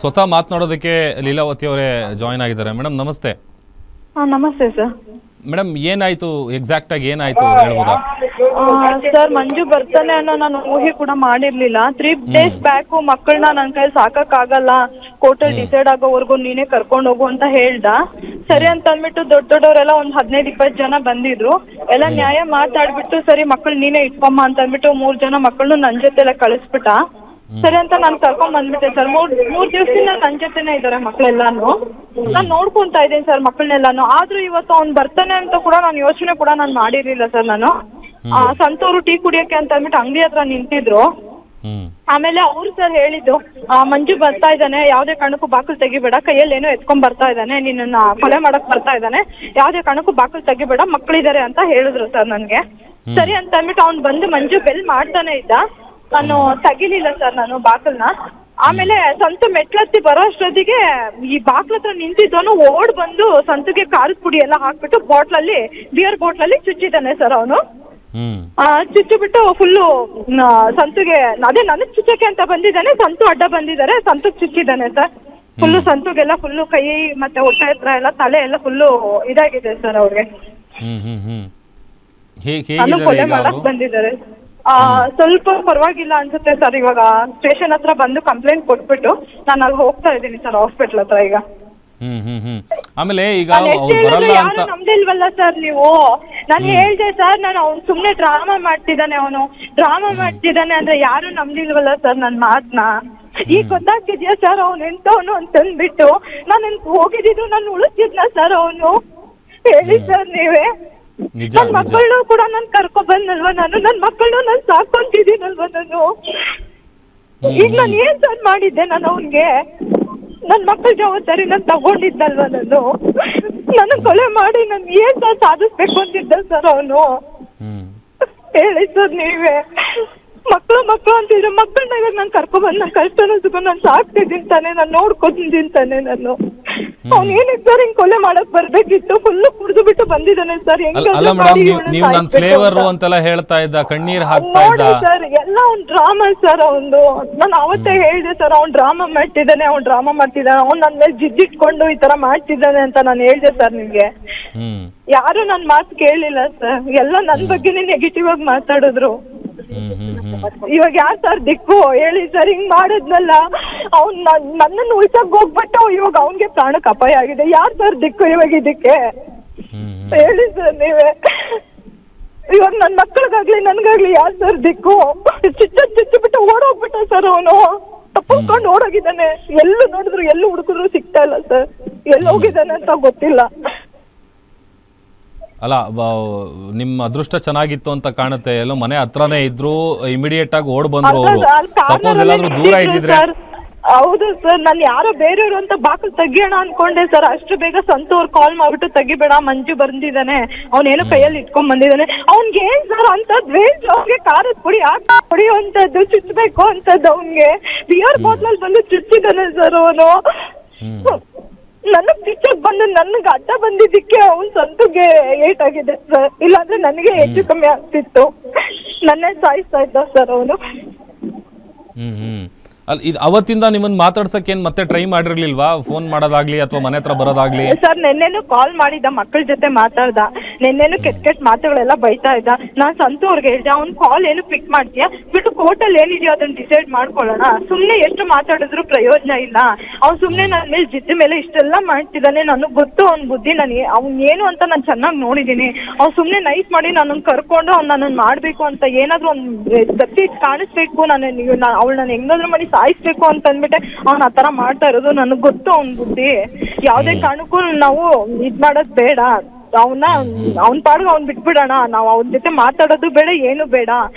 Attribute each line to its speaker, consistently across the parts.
Speaker 1: ಸ್ವತಃ ಮಾತನಾಡೋದಕ್ಕೆ ಲೀಲಾವತಿ ಅವರೇ ಜಾಯಿನ್ ಆಗಿದ್ದಾರೆ. ಮೇಡಮ್ ನಮಸ್ತೆ.
Speaker 2: ನಮಸ್ತೆ ಸರ್.
Speaker 1: ಮೇಡಮ್ ಏನಾಯ್ತು, ಎಕ್ಸಾಕ್ಟ್ ಆಗಿ ಏನಾಯ್ತು ಹೇಳ್ಬೋದಾ?
Speaker 2: ಸರ್ ಮಂಜು ಬರ್ತಾನೆ ಅನ್ನೋ ನಾನು ಊಹೆ ಕೂಡ ಮಾಡಿರ್ಲಿಲ್ಲ. 3 days ಬ್ಯಾಕ್ ಮಕ್ಕಳನ್ನ ನನ್ನ ಕೈಲಿ ಸಾಕಕ್ಕಾಗಲ್ಲ, ಕೋರ್ಟಲ್ಲಿ ಡಿಸೈಡ್ ಆಗೋವರೆಗೂ ನೀನೇ ಕರ್ಕೊಂಡು ಹೋಗು ಅಂತ ಹೇಳ್ದ. ಸರಿ ಅಂತ ಅಂದ್ಬಿಟ್ಟು ದೊಡ್ಡವರೆಲ್ಲ ಒಂದು 15-20 ಜನ ಬಂದಿದ್ರು. ಎಲ್ಲ ನ್ಯಾಯ ಮಾತಾಡ್ಬಿಟ್ಟು ಸರಿ ಮಕ್ಕಳು ನೀನೇ ಇಟ್ಕೊಮ್ಮ ಅಂತ ಅಂದ್ಬಿಟ್ಟು 3 ಜನ ಮಕ್ಕಳನ್ನು ನನ್ನ ಜೊತೆಲ್ಲ ಕಳಿಸ್ಬಿಟ್ಟ. ಸರಿ ಅಂತ ನಾನು ಕರ್ಕೊಂಡ್ ಬಂದ್ಬಿಟ್ಟೆ ಸರ್. ಮೂರ್ ದಿವಸದಿಂದ ನನ್ನ ಜೊತೆನೇ ಇದ್ದಾರೆ ಮಕ್ಕಳೆಲ್ಲಾನು. ನಾನು ನೋಡ್ಕೊಂತಾ ಇದ್ದೀನಿ ಸರ್ ಮಕ್ಕಳನ್ನೆಲ್ಲಾನು. ಆದ್ರೂ ಇವತ್ತು ಅವ್ನು ಬರ್ತಾನೆ ಅಂತ ಕೂಡ ನಾನು ಯೋಚನೆ ಕೂಡ ನಾನು ಮಾಡಿರ್ಲಿಲ್ಲ ಸರ್. ನಾನು ಸಂತೂರು ಟೀ ಕುಡಿಯಕ್ಕೆ ಅಂತ ಅಂದ್ಬಿಟ್ಟು ಅಂಗಡಿ ಹತ್ರ ನಿಂತಿದ್ರು. ಆಮೇಲೆ ಅವ್ರು ಸರ್ ಹೇಳಿದ್ದು, ಮಂಜು ಬರ್ತಾ ಇದ್ದಾನೆ, ಯಾವ್ದೇ ಕಾರಣಕ್ಕೂ ಬಾಕಲ್ ತೆಗಿಬೇಡ, ಕೈಯಲ್ಲಿ ಏನೋ ಎತ್ಕೊಂಡ್ ಬರ್ತಾ ಇದ್ದಾನೆ, ನಿನ್ನ ಕೊಲೆ ಮಾಡಕ್ ಬರ್ತಾ ಇದ್ದಾನೆ, ಯಾವ್ದೇ ಕಾರಣಕ್ಕೂ ಬಾಕಲ್ ತೆಗಿಬೇಡ, ಮಕ್ಕಳಿದ್ದಾರೆ ಅಂತ ಹೇಳಿದ್ರು ಸರ್ ನನ್ಗೆ. ಸರಿ ಅಂತ ಅಂದ್ಬಿಟ್ಟು ಅವ್ನು ಬಂದು ಮಂಜು ಬೆಲ್ ಮಾಡ್ತಾನೆ ಇದ್ದ. ನಾನು ತೆಗಿಲಿಲ್ಲ ಸರ್ ನಾನು ಬಾಕಲ್ನ. ಆಮೇಲೆ ಸಂತು ಮೆಟ್ಲತ್ತಿ ಬರೋ ಅಷ್ಟೊತ್ತಿಗೆ ಈ ಬಾಕ್ಲ ಹತ್ರ ನಿಂತಿದ್ದವನು ಓಡ್ ಬಂದು ಸಂತುಗೆ ಖಾರದ ಪುಡಿ ಎಲ್ಲ ಹಾಕ್ಬಿಟ್ಟು ಬಿಯರ್ ಬಾಟ್ಲಲ್ಲಿ ಚುಚ್ಚಿದ್ದಾನೆ ಸರ್ ಅವನು. ಚುಚ್ಚಿಬಿಟ್ಟು ಫುಲ್ಲು ಸಂತುಗೆ ಅದೇ ನನಗ್ ಚುಚ್ಚಕ್ಕೆ ಅಂತ ಬಂದಿದ್ದಾನೆ, ಸಂತು ಅಡ್ಡ ಬಂದಿದ್ದಾರೆ, ಸಂತುಗ್ ಚುಚ್ಚಿದ್ದಾನೆ ಸರ್. ಫುಲ್ಲು ಸಂತುಗೆಲ್ಲ ಫುಲ್ಲು ಕೈ ಮತ್ತೆ ಹೊಟ್ಟೆ ಹತ್ರ ಎಲ್ಲ ತಲೆ ಎಲ್ಲ ಫುಲ್ಲು ಇದಾಗಿದೆ ಸರ್ ಅವ್ರಿಗೆ. ನಾನು ಕೊಲೆ ಮಾಡಕ್ ಬಂದಿದ್ದಾರೆ. ಸ್ವಲ್ಪ ಪರವಾಗಿಲ್ಲ ಅನ್ಸುತ್ತೆ ಸರ್. ಇವಾಗ ಸ್ಟೇಷನ್ ಹತ್ರ ಬಂದು ಕಂಪ್ಲೇಂಟ್ ಕೊಟ್ಬಿಟ್ಟು ನಾನು ಅಲ್ಲಿ ಹೋಗ್ತಾ ಇದ್ದೀನಿ ಸರ್ ಹಾಸ್ಪಿಟಲ್ ಹತ್ರ ಈಗ.
Speaker 1: ಆಮೇಲೆ ಈಗ ಯಾರು
Speaker 2: ನಮ್ದಿಲ್ವಲ್ಲ ಸರ್ ನೀವು. ನಾನು ಹೇಳ್ದೆ ಸರ್, ನಾನು ಅವ್ನು ಸುಮ್ನೆ ಡ್ರಾಮಾ ಮಾಡ್ತಿದ್ದಾನೆ ಅಂದ್ರೆ ಯಾರು ನಮ್ದಿಲ್ವಲ್ಲ ಸರ್ ನನ್ನ ಮಾತನ್ನ. ಈಗ ಗೊತ್ತಾಗ್ತಿದ್ಯಾ ಸರ್ ಅವ್ನು ಎಂತವನು ಅಂತಂದ್ಬಿಟ್ಟು. ನಾನು ಹೋಗಿದ್ದು ನಾನು ಉಳಿಸಿದ್ನ ಸರ್ ಅವನು. ಹೇಳಿ ಸರ್ ನೀವೇ. ನನ್ನ ಮಕ್ಕಳನ್ನು ಕೂಡ ನಾನು ಕರ್ಕೊಂಡ್ ಬಂದಲ್ವಾ, ನನ್ನ ಮಕ್ಕಳನ್ನು ನಾನು ಸಾಕೊಂತಿದ್ದೀನಲ್ವಾ ನಾನು. ಈಗ ನಾನು ಏನ್ ಸರ್ ಮಾಡಿದ್ದೆ ನಾನು ಅವನ್ಗೆ? ನನ್ನ ಮಕ್ಕಳ ಜವಾಬ್ದಾರಿ ನಾನು ತಗೊಂಡಿದ್ದಲ್ವಾ ನಾನು. ನನ್ನ ಕೊಲೆ ಮಾಡಿ ನಾನು ಏನ್ ಸರ್ ಸಾಧಿಸ್ಬೇಕು ಅಂತಿದ್ದ ಸರ್ ಅವನು. ಹೇಳಿ ಸರ್ ನೀವೇ. ಮಕ್ಕಳು ಅಂತಿದ್ರೆ ಮಕ್ಕಳನ್ನ ಇವಾಗ ನಾನು ಕರ್ಕೊಂಡ್ಬಂದು ನನ್ನ ಕಷ್ಟನ ಸುಖ ನಾನು ಸಾಕ್ತಿದ್ದೀನಿ ತಾನೆ, ನಾನು ನೋಡ್ಕೊತಿದ್ದೀನಿ ತಾನೆ ನಾನು. ಅವ್ನು ಏನಿದೆ ಸರ್ ಹಿಂಗ್ ಕೊಲೆ ಮಾಡಕ್ ಬರ್ಬೇಕಿತ್ತು, ಫುಲ್ಲು ಕುಡಿದು ಬಿಟ್ಟು ಬಂದಿದ್ದಾನೆ ಸರ್.
Speaker 1: ಅಲ್ಲ ಮೇಡಮ್, ನೀವು ನನ್ನ ಫ್ಲೇವರ್ ಅಂತೆಲ್ಲ ಹೇಳ್ತಾ ಇದ್ದ, ಕಣ್ಣೀರ್ ಹಾಕ್ತಾ ಇದ್ದ
Speaker 2: ಸರ್. ಎಲ್ಲ ಅವ್ನ್ ಡ್ರಾಮಾ ಸರ್ ಅವಂದು. ನಾನು ಅವತ್ತೇ ಹೇಳಿದೆ ಸರ್, ಅವ್ನ್ ಡ್ರಾಮಾ ಮಾಡ್ತಿದ್ದಾನೆ, ಅವ್ನ್ ನನ್ನ ಮೇಲೆ ಜಿದ್ದಿಟ್ಕೊಂಡು ಈ ತರ ಮಾಡ್ತಿದ್ದಾನೆ ಅಂತ ನಾನು ಹೇಳಿದೆ ಸರ್ ನಿಮ್ಗೆ. ಯಾರು ನನ್ ಮಾತು ಕೇಳಿಲ್ಲ ಸರ್. ಎಲ್ಲ ನನ್ ಬಗ್ಗೆನೇ ನೆಗೆಟಿವ್ ಆಗಿ ಮಾತಾಡಿದ್ರು. ಇವಾಗ ಯಾರು ಸರ್ ದಿಕ್ಕು ಹೇಳಿ ಸರ್? ಹಿಂಗ್ ಮಾಡಿದ್ನಲ್ಲ ಅವ್ನ್ ನನ್ನನ್ನು ಉಳ್ಸಕ್ ಹೋಗ್ಬಿಟ್ಟು ಇವಾಗ ಅವನ್ಗೆ ಪ್ರಾಣಕ್ಕೆ ಅಪಾಯ ಆಗಿದೆ. ಯಾರು ಸರ್ ದಿಕ್ಕು ಇವಾಗ ಇದಕ್ಕೆ? ಹೇಳಿ ಸರ್ ನೀವೇ. ಇವಾಗ ನನ್ ಮಕ್ಕಳಿಗಾಗ್ಲಿ ನನ್ಗಾಗ್ಲಿ ಯಾರು ಸರ್ ದಿಕ್ಕು? ಚುಚ್ಚಿಬಿಟ್ಟು ಓಡೋಗ್ಬಿಟ್ಟ ಸರ್ ಅವನು. ತಪ್ಪಿಸ್ಕೊಂಡು ಓಡೋಗಿದ್ದಾನೆ. ಎಲ್ಲೂ ನೋಡಿದ್ರು ಎಲ್ಲೂ ಹುಡುಕಿದ್ರು ಸಿಗ್ತಾ ಇಲ್ಲ ಸರ್. ಎಲ್ಲಿ ಹೋಗಿದ್ದಾನೆ ಅಂತ ಗೊತ್ತಿಲ್ಲ.
Speaker 1: ಅಲ್ಲ, ನಿಮ್ಮ ಅದೃಷ್ಟ ಚೆನ್ನಾಗಿತ್ತು ಅಂತ ಕಾಣುತ್ತೆ. ಎಲ್ಲೋ ಮನೆ ಹತ್ರನೇ ಇದ್ರು, ಇಮಿಡಿಯೇಟ್ ಆಗಿ ಓಡ್ ಬಂದ್ರು ಅವರು. ಸಪೋಸ್ ಎಲ್ಲಾದ್ರೂ ದೂರ ಇದ್ದಿದ್ರೆ?
Speaker 2: ಹೌದು ಸರ್, ನಾನು ಯಾರೋ ಬೇರೆಯವರು ಅಂತ ಬಾಕಲ್ ತೆಗಿಯೋಣ ಅನ್ಕೊಂಡೆ ಸರ್. ಅಷ್ಟು ಬೇಗ ಸಂತು ಅವ್ರು ಕಾಲ್ ಮಾಡ್ಬಿಟ್ಟು ತೆಗಿಬೇಡ, ಮಂಜು ಬಂದಿದ್ದಾನೆ, ಅವನೇನೋ ಕೈಯಲ್ಲಿ ಇಟ್ಕೊಂಡ್ ಬಂದಿದ್ದಾನೆ. ಅವ್ನ್ಗೆ ಏನ್ ಸರ್ ಅಂತದ್ ವೇಸ್ಟ್? ಅವ್ನಿಗೆ ಖಾರದ ಪುಡಿ ಹೊಡಿಯುವಂತದ್ದು, ಚುಚ್ಚಬೇಕು ಅಂತದ್ದು. ಅವ್ನಿಗೆ ಬಿಯರ್ ಬಾಟ್ಲಲ್ಲಿ ಬಂದು ಚುಚ್ಚಿದ್ದಾನೆ ಸರ್ ಅವನು. ನನಗ್ ಚುಚ್ಚಕ್ ಬಂದು ನನ್ಗೆ ಅಡ್ಡ ಬಂದಿದ್ದಕ್ಕೆ ಅವ್ನು ಸಂತುಗೆ ಏಟ್ ಆಗಿದೆ ಸರ್. ಇಲ್ಲಾಂದ್ರೆ ನನಗೆ ಹೆಚ್ಚು ಕಮ್ಮಿ ಆಗ್ತಿತ್ತು. ನನ್ನೇ ಸಾಯಿಸ್ತಾ ಇದ್ದ ಸರ್ ಅವನು.
Speaker 1: ಅವತ್ತಿಂದ ನಿಮ್ಮನ್ನ ಮಾತಾಡ್ಸಕ್ ಏನ್ ಮತ್ತೆ ಟ್ರೈ ಮಾಡಿರ್ಲಿಲ್ವಾ? ಫೋನ್ ಮಾಡೋದಾಗ್ಲಿ ಅಥವಾ ಮನೆ ಹತ್ರ ಬರೋದಾಗ್ಲಿ?
Speaker 2: ಸರ್ ನೆನ್ನೆನು ಕಾಲ್ ಮಾಡಿದ್ದ, ಮಕ್ಕಳ ಜೊತೆ ಮಾತಾಡ್ದ. ನೆನ್ನೆನು ಕೆಟ್ಟ ಮಾತುಗಳೆಲ್ಲ ಬೈತಾ ಇದ್ದ. ನಾನ್ ಸಂತು ಅವ್ರಿಗೆ ಹೇಳ್ದೆ, ಅವ್ನ್ ಕಾಲ್ ಏನು ಪಿಕ್ ಮಾಡ್ತೀಯಾ, ಬಿಟ್ಟು ಕೋರ್ಟಲ್ಲಿ ಏನಿದೆಯೋ ಅದನ್ನ ಡಿಸೈಡ್ ಮಾಡ್ಕೊಳ್ಳೋಣ. ಸುಮ್ನೆ ಎಷ್ಟು ಮಾತಾಡಿದ್ರು ಪ್ರಯೋಜನ ಇಲ್ಲ. ಅವ್ನು ಸುಮ್ನೆ ನನ್ನ ಮೇಲೆ ಜಿದ್ದ ಮೇಲೆ ಇಷ್ಟೆಲ್ಲ ಮಾಡ್ತಿದ್ದಾನೆ. ನನಗ್ ಗೊತ್ತು ಅವ್ನ ಬುದ್ಧಿ. ಅವ್ನ್ ಏನು ಅಂತ ನಾನು ಚೆನ್ನಾಗಿ ನೋಡಿದೀನಿ. ಅವ್ನು ಸುಮ್ನೆ ನೈಸ್ ಮಾಡಿ ನನ್ನ ಕರ್ಕೊಂಡು ನನ್ನ ಮಾಡ್ಬೇಕು ಅಂತ ಏನಾದ್ರು ಒಂದ್ ಗತಿ ಕಾಣಿಸ್ಬೇಕು, ಅವಳು ನಾನು ಹೆಂಗಾದ್ರು ಮಾಡಿ ಸಾಯಿಸ್ಬೇಕು ಅಂತ ಅಂದ್ಬಿಟ್ಟೆ ಅವ್ನ ಆ ತರ ಮಾಡ್ತಾ ಇರೋದು. ನನಗ್ ಗೊತ್ತು ಅವ್ನ ಬುದ್ಧಿ. ಯಾವ್ದೇ ಕಾರಣಕ್ಕೂ ನಾವು ಇದ್ ಮಾಡೋದ್ ಬೇಡ. ಅವ್ನ ಪಾಡ್ಗೆ ಅವ್ನ್ ಬಿಟ್ಬಿಡೋಣ. ನಾವ್ ಅವನ ಜೊತೆ ಮಾತಾಡೋದು ಬೇಡ, ಏನು ಬೇಡ.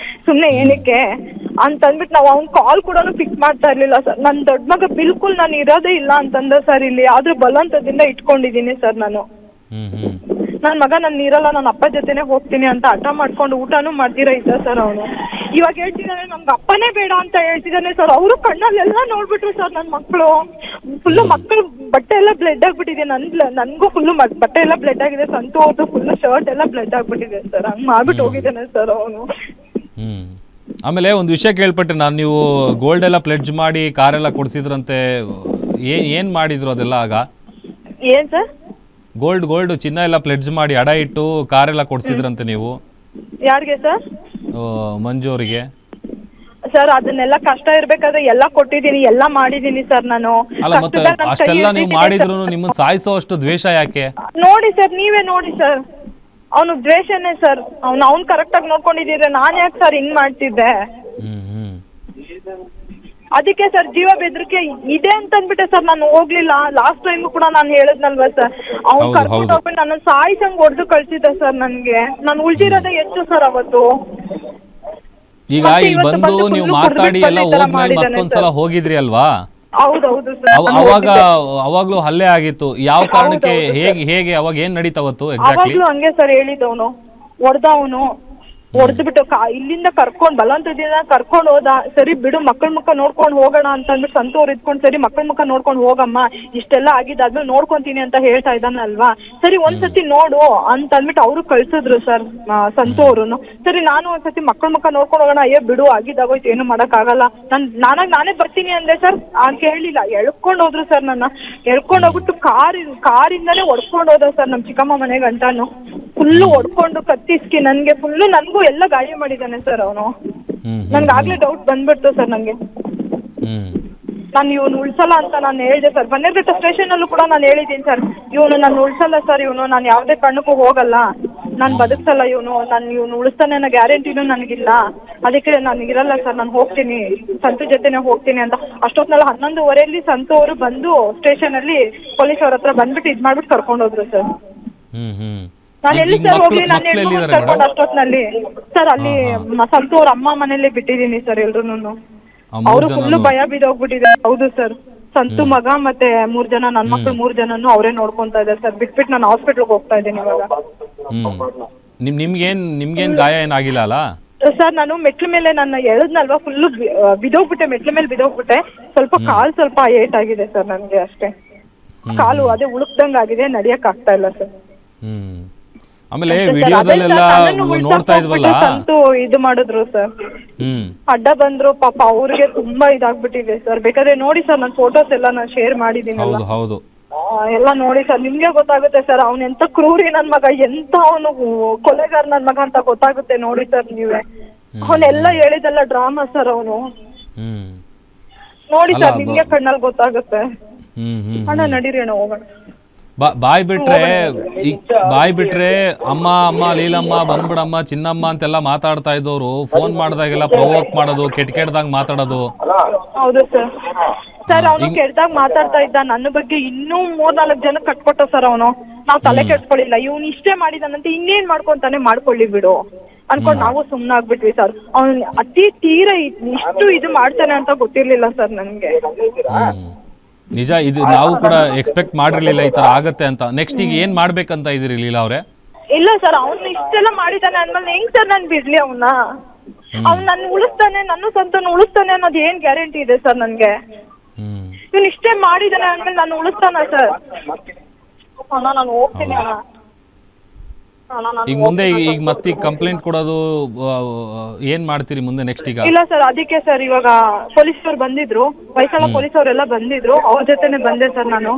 Speaker 2: ಸುಮ್ನೆ ಏನಕ್ಕೆ ಅಂತ ಅಂದ್ಬಿಟ್ಟು ನಾವು ಅವ್ನ ಕಾಲ್ ಕೂಡ ಪಿಕ್ ಮಾಡ್ತಾ ಇರ್ಲಿಲ್ಲ ಸರ್. ನನ್ ದೊಡ್ಡ ಮಗ ಬಿಲ್ಕುಲ್ ನಾನು ಇರೋದೇ ಇಲ್ಲ ಅಂತಂದ ಸರ್ ಇಲ್ಲಿ. ಆದ್ರೂ ಬಲವಂತದಿಂದ ಇಟ್ಕೊಂಡಿದೀನಿ ಸರ್ ನಾನು. ನನ್ನ ಮಗ ನಾನು ಇರಲ್ಲ, ನನ್ನ ಅಪ್ಪ ಜೊತೆನೆ ಹೋಗ್ತೀನಿ ಅಂತ ಹಠ ಮಾಡ್ಕೊಂಡು ಊಟನೂ ಮಾಡ್ತೀರಾ ಇದ್ದ ಸರ್ ಅವನು. ಇವಾಗ ಹೇಳ್ತಿದ್ದಾನೆ ನಮ್ಗೆ ಅಪ್ಪನೇ ಬೇಡ ಅಂತ ಹೇಳ್ತಿದ್ದಾನೆ ಸರ್. ಅವರು ಕಣ್ಣಲ್ಲೆಲ್ಲ ನೋಡ್ಬಿಟ್ರು ಸರ್ ನನ್ನ ಮಕ್ಕಳು. ಫುಲ್ಲು ಮಕ್ಕಳು ಬಟ್ಟೆ ಎಲ್ಲ ಬ್ಲಡ್ ಆಗ್ಬಿಟ್ಟಿದೆ. ನನ್ಗೂ ಫುಲ್ಲು ಬಟ್ಟೆ ಎಲ್ಲ ಬ್ಲಡ್ ಆಗಿದೆ. ಸಂತು ಅವ್ರದ್ದು ಫುಲ್ಲು ಶರ್ಟ್ ಎಲ್ಲ ಬ್ಲಡ್ ಆಗ್ಬಿಟ್ಟಿದೆ ಸರ್. ಹಂಗ್ ಮಾಡ್ಬಿಟ್ಟು ಹೋಗಿದ್ದಾನೆ ಸರ್ ಅವನು.
Speaker 1: ಆಮೇಲೆ ಒಂದು ವಿಷಯ ಕೇಳ್ಪಟ್ಟೆ ನಾನು, ನೀವು ಗೋಲ್ಡ್ ಎಲ್ಲ ಪ್ಲೆಡ್ಜ್ ಮಾಡಿ ಕಾರೆಲ್ಲ ಕೊಡಿಸಿದ್ರಂತೆ. ಏನ್ ಮಾಡಿದ್ರು ಅದೆಲ್ಲ ಆಗ?
Speaker 2: ಏನ್ ಸರ್?
Speaker 1: ಗೋಲ್ಡ್ ಚಿನ್ನ ಎಲ್ಲ ಪ್ಲೆಡ್ಜ್ ಮಾಡಿ ಅಡ ಇಟ್ಟು ಕಾರೆಲ್ಲ ಕೊಡ್ಸಿದ್ರಂತೆ ನೀವು?
Speaker 2: ಯಾರಿಗೆ ಸರ್?
Speaker 1: ಮಂಜು ಅವರಿಗೆ.
Speaker 2: ಸರ್ ಅದನ್ನೆಲ್ಲ ಕಷ್ಟ ಇರ್ಬೇಕಾದ್ರೆ ಎಲ್ಲ ಕೊಟ್ಟಿದ್ದೀನಿ, ಎಲ್ಲ ಮಾಡಿದ್ದೀನಿ ಸರ್ ನಾನು.
Speaker 1: ಅಲ್ಲ ಮತ್ತೆ ಅಷ್ಟೆಲ್ಲ ನೀವು ಮಾಡಿದ್ರು ನಿಮ್ಮನ್ನ ಸಾಯಿಸೋ ಅಷ್ಟು ದ್ವೇಷ ಯಾಕೆ?
Speaker 2: ನೋಡಿ ಸರ್, ನೀವೇ ನೋಡಿ ಸರ್, ಅವನು ದ್ವೇಷನೇ ಸರ್. ಅವ್ನು ಕರೆಕ್ಟಾಗಿ ನೋಡ್ಕೊಂಡಿದ್ದೀರ, ನಾನು ಯಾಕೆ ಸರ್ ಹಿಂಗ್ ಮಾಡ್ತಿದ್ದೆ? ಅದಕ್ಕೆ ಸರ್ ಜೀವ ಬೆದರಿಕೆ ಇದೆ ಅಂತ ಅಂದ್ಬಿಟ್ಟೆ ಸರ್ ನಾನು ಹೋಗ್ಲಿಲ್ಲ. ಲಾಸ್ಟ್ ಟೈಮ್ ಕೂಡ ನಾನು ಹೇಳಿದ್ನಲ್ವಾ ಸರ್, ಅವ್ನು ಕರ್ಕೊಂಡು ಹೋಗ್ಬಿಟ್ಟು ನನ್ನ ಸಾಯಿಸಂಗ್ ಹೊಡೆದು ಕಳ್ಸಿದ್ದೆ ಸರ್. ನಾನು ಉಳ್ದಿರೋದೇ ಹೆಚ್ಚು ಸರ್ ಅವತ್ತು.
Speaker 1: ಈಗ ಇಲ್ಲಿ ಬಂದು ನೀವು ಮಾತಾಡಿ ಎಲ್ಲ ಹೋದ್ಮೇಲೆ ಮತ್ತೊಂದ್ಸಲ ಹೋಗಿದ್ರಿ ಅಲ್ವಾ?
Speaker 2: ಹೌದೌದು ಸರ್.
Speaker 1: ಅವಾಗ್ಲೂ ಹಲ್ಲೆ ಆಗಿತ್ತು. ಯಾವ ಕಾರಣಕ್ಕೆ, ಹೇಗೆ ಅವಾಗ ಏನ್ ನಡೀತಾವತ್ತು ಎಕ್ಸಾಕ್ಟ್ಲಿ?
Speaker 2: ಅವಾಗ್ಲೂ ಹಂಗೆ ಸರ್ ಹೇಳಿದವನು, ಹೊಡೆದವನು, ಹೊಡೆದ್ಬಿಟ್ಟು ಇಲ್ಲಿಂದ ಬಲವಂತದಿಂದ ಕರ್ಕೊಂಡು ಹೋದ. ಸರಿ ಬಿಡು, ಮಕ್ಕಳ ಮುಖ ನೋಡ್ಕೊಂಡು ಹೋಗೋಣ ಅಂತ ಅಂದ್ಬಿಟ್ಟು ಸಂತೋರ್ ಇದ್ಕೊಂಡು, ಸರಿ ಮಕ್ಕಳ ಮುಖ ನೋಡ್ಕೊಂಡು ಹೋಗಮ್ಮ, ಇಷ್ಟೆಲ್ಲ ಆಗಿದ್ದಾದ್ಮೇಲೆ ನೋಡ್ಕೊಂತೀನಿ ಅಂತ ಹೇಳ್ತಾ ಇದ್ದಾನಲ್ವಾ. ಸರಿ ಒಂದ್ಸತಿ ನೋಡು ಅಂತ ಅಂದ್ಬಿಟ್ಟು ಅವರು ಕಳ್ಸಿದ್ರು ಸರ್ ಸಂತೋರುನು. ಸರಿ ನಾನು ಒಂದ್ಸತಿ ಮಕ್ಕಳ ಮುಖ ನೋಡ್ಕೊಂಡು ಹೋಗೋಣ, ಅಯ್ಯೋ ಬಿಡು ಆಗಿದ್ದಾಗೋಯ್ತು, ಏನು ಮಾಡೋಕ್ಕಾಗಲ್ಲ, ನಾನೇ ಬರ್ತೀನಿ ಅಂದೆ ಸರ್. ಕೇಳಲಿಲ್ಲ, ಎಳ್ಕೊಂಡು ಹೋದ್ರು ಸರ್. ನನ್ನ ಎಳ್ಕೊಂಡು ಹೋಗ್ಬಿಟ್ಟು ಕಾರಿಂದಾನೇ ಹೊಡ್ಕೊಂಡು ಹೋದ ಸರ್ ನಮ್ಮ ಚಿಕ್ಕಮ್ಮ ಮನೆ ಗಂಟಾನು. ಫುಲ್ಲು ಹೊಡ್ಕೊಂಡು ಕತ್ತಿಸ್ಕಿ ನನಗೂ ಎಲ್ಲ ಗಾಯ ಮಾಡಿದ್ದಾನೆ ಸರ್ ಅವನು. ನನ್ಗಾಗ್ಲೇ ಡೌಟ್ ಬಂದ್ಬಿಡ್ತು ಸರ್ ನಂಗೆ. ನಾನು ಇವನು ಉಳ್ಸಲ್ಲ ಅಂತ ನಾನು ಹೇಳಿದೆ ಸರ್. ಬನ್ನೇರ್ಘಟ್ಟ ಸ್ಟೇಷನ್ ಅಲ್ಲೂ ಕೂಡ ನಾನು ಹೇಳಿದ್ದೀನಿ ಸರ್, ಇವನು ನಾನು ಉಳ್ಸಲ್ಲ ಸರ್, ಇವನು ನಾನು ಯಾವುದೇ ಕಾರಣಕ್ಕೂ ಹೋಗಲ್ಲ, ನಾನು ಬದುಕ್ಸಲ್ಲ ಇವನು ಉಳಿಸ್ತಾನೆ ಅನ್ನೋ ಗ್ಯಾರಂಟಿನೂ ನನಗಿಲ್ಲ, ಅದಕ್ಕೆ ನನಗಿರಲ್ಲ ಸರ್, ನಾನು ಹೋಗ್ತೀನಿ, ಸಂತು ಜೊತೆನೆ ಹೋಗ್ತೀನಿ ಅಂತ. ಅಷ್ಟೊತ್ತಿನಲ್ಲಿ 11:15 ಸಂತು ಅವರು ಬಂದು ಸ್ಟೇಷನಲ್ಲಿ ಪೊಲೀಸ್ ಅವ್ರ ಹತ್ರ ಬಂದ್ಬಿಟ್ಟು ಇದು ಮಾಡ್ಬಿಟ್ಟು ಕರ್ಕೊಂಡು ಹೋದ್ರು ಸರ್. ನಾನು ಎಲ್ಲಿ ಸರ್ ಹೋಗ್ಲಿ, ನಾನು ಕರ್ಕೊಂಡು ಅಷ್ಟೊತ್ತಿನಲ್ಲಿ ಸರ್ ಅಲ್ಲಿ ಸಂತು ಅವ್ರ ಅಮ್ಮ ಮನೇಲಿ ಬಿಟ್ಟಿದ್ದೀನಿ ಸರ್ ಎಲ್ರು. ಅವರು ಫುಲ್ಲು ಭಯ ಬಿದ್ದೋಗ್ಬಿಟ್ಟಿದ್ದಾರೆ. ಹೌದು ಸರ್, ಸಂತು ಮಗ ಮತ್ತೆ 3 ಜನ ನನ್ನ ಮಕ್ಳು 3 ಜನನು ಅವರೇ ನೋಡ್ಕೊಂತಾ ಇದ್ದಾರೆ ಸರ್. ಬಿಟ್ಬಿಟ್ಟು ನಾನು ಹಾಸ್ಪಿಟ್ಲ್ಗೆ ಹೋಗ್ತಾ ಇದ್ದೀನಿ ಇವಾಗ.
Speaker 1: ನಿಮ್ಗೇನ್ ಗಾಯ ಏನಾಗಿಲ್ಲ ಅಲ್ಲ
Speaker 2: ಸರ್? ನಾನು ಮೆಟ್ಲ ಮೇಲೆ ನನ್ನ ಎಳೆದ್ನಲ್ವಾ, ಫುಲ್ಲು ಬಿದೋಗ್ಬಿಟ್ಟೆ, ಮೆಟ್ಲ ಮೇಲೆ ಬಿದೋಗ್ಬಿಟ್ಟೆ. ಸ್ವಲ್ಪ ಏಟ್ ಆಗಿದೆ ಸರ್ ನನಗೆ ಅಷ್ಟೇ. ಕಾಲು ಅದೇ ಉಳುಕ್ದಂಗ್ ಆಗಿದೆ, ನಡಿಯಕ್ ಆಗ್ತಾ ಇಲ್ಲ ಸರ್.
Speaker 1: ಆಮೇಲೆ ವಿಡಿಯೋದಲ್ಲೆಲ್ಲ ನೋಡ್ತಾ ಇದ್ವಲ್ಲ,
Speaker 2: ಇದು ಮಾಡಿದ್ರು ಸರ್, ಅಡ್ಡ ಬಂದ್ರು ಪಾಪ. ಅವ್ರಿಗೆ ತುಂಬಾ ಇದಾಗ್ಬಿಟ್ಟಿದೆ ಸರ್. ಬೇಕಾದ್ರೆ ನೋಡಿ ಸರ್, ನನ್ನ ಫೋಟೋಸ್ ಎಲ್ಲ ನಾನು ಶೇರ್ ಮಾಡಿದೀನಿ.
Speaker 1: ಹೌದು
Speaker 2: ಎಲ್ಲ ನೋಡಿ ಸರ್, ನಿಮ್ಗೆ ಗೊತ್ತಾಗುತ್ತೆ ಸರ್ ಅವ್ನು ಎಂತ ಕ್ರೂರಿ ನನ್ ಮಗ, ಎಂತ ಅವನು ಕೊಲೆಗಾರ ನನ್ ಮಗ ಅಂತ ಗೊತ್ತಾಗುತ್ತೆ ನೋಡಿ ಸರ್ ನೀವೇ. ಅವನೆಲ್ಲ ಹೇಳಿದೆಲ್ಲ ಡ್ರಾಮಾ ಸರ್ ಅವನು. ನೋಡಿ ಸರ್, ನಿಮ್ಗೆ ಕಣ್ಣಲ್ಲಿ ಗೊತ್ತಾಗುತ್ತೆ. ಅಣ್ಣ ನಡೀರಿ ಅಣ್ಣ ಹೋಗೋಣ.
Speaker 1: ಬಾಯ್ ಬಿಟ್ರೆ ಅಮ್ಮ ಲೀಲಮ್ಮ ಬಂದ್ಬಿಡಮ್ಮ ಚಿನ್ನಮ್ಮ ಅಂತೆಲ್ಲ ಮಾತಾಡ್ತಾ ಇದ್ದವ್ರು ಫೋನ್ ಮಾಡಿದಾಗೆಲ್ಲ ಪ್ರವೋಕ್ ಮಾಡೋದು, ಕೆಟ್ಟದಾಗ ಮಾತಾಡೋದು.
Speaker 2: ಹೌದು ಸರ್. ಸರ್ ಅವನು ಕೆಟ್ಟದಾಗ ಮಾತಾಡ್ತಾ ಇದ್ದ ನನ್ನ ಬಗ್ಗೆ. ಇನ್ನೂ 3-4 ಜನ ಕಟ್ಕೊಟ್ಟ ಸರ್ ಅವನು. ನಾವು ತಲೆ ಕೆಡ್ಸ್ಕೊಳ್ಳಿಲ್ಲ, ಇವ್ನು ಇಷ್ಟೇ ಮಾಡಿದಾನಂತೆ, ಇನ್ನೇನ್ ಮಾಡ್ಕೊಂತಾನೆ ಮಾಡ್ಕೊಳ್ಳಿ ಬಿಡು ಅನ್ಕೊಂಡು ನಾವು ಸುಮ್ನಾಗ್ಬಿಟ್ವಿ ಸರ್. ಅವ್ನು ಅತಿ ತೀರಾ ಇಷ್ಟು ಇದು ಮಾಡ್ತಾನೆ ಅಂತ ಗೊತ್ತಿರ್ಲಿಲ್ಲ ಸರ್ ನನ್ಗೆ.
Speaker 1: ನಿಜ, ಇದು ನಾವು ಕೂಡ ಎಕ್ಸ್ಪೆಕ್ಟ್ ಮಾಡಿರ್ಲಿಲ್ಲ ಈ ತರ ಆಗತ್ತೆ ಅಂತ. ನೆಕ್ಸ್ಟ್ ಈಗ ಏನ್ ಮಾಡ್ಬೇಕಂತ ಇದೀರಿ ಲೀಲಾ ಅವ್ರೆ?
Speaker 2: ಇಲ್ಲ ಸರ್, ಅವ್ನು ಇಷ್ಟೆಲ್ಲ ಮಾಡಿದಾನೆ ಅಂದ್ಮೇಲೆ ಹೆಂಗ್ ಸರ್ ನಾನು ಬಿಡ್ಲಿ ಅವನ್ನ? ಅವ್ನು ನನ್ನ ಉಳಿಸ್ತಾನೆ, ನನ್ನ ಸಂತಾನ ಉಳಿಸ್ತಾನೆ ಅನ್ನೋದು ಏನ್ ಗ್ಯಾರಂಟಿ ಇದೆ ಸರ್ ನನ್ಗೆ? ಇವ್ನು ಇಷ್ಟೇ ಮಾಡಿದಾನೆ ಅಂದ್ಮೇಲೆ ನಾನು ಉಳಿಸ್ತಾನ ಸರ್? ಅಣ್ಣ ನಾನು ಹೋಗ್ತೀನಿ ಅಣ್ಣ.
Speaker 1: ಈಗ ಮುಂದೆ ಈಗ ಮತ್ತೆ ಕಂಪ್ಲೇಂಟ್ ಕೊಡೋದು ಏನ್ ಮಾಡ್ತೀರಿ ಮುಂದೆ ನೆಕ್ಸ್ಟ್? ಈಗ
Speaker 2: ಇಲ್ಲ ಸರ್, ಅದಕ್ಕೆ ಸರ್ ಇವಾಗ ಪೊಲೀಸರು ಬಂದಿದ್ರು, ಹೊಯ್ಸಳ ಪೊಲೀಸವರೆಲ್ಲ ಬಂದಿದ್ರು, ಅವ್ರ ಜೊತೆನೆ ಬಂದೆ ಸರ್ ನಾನು.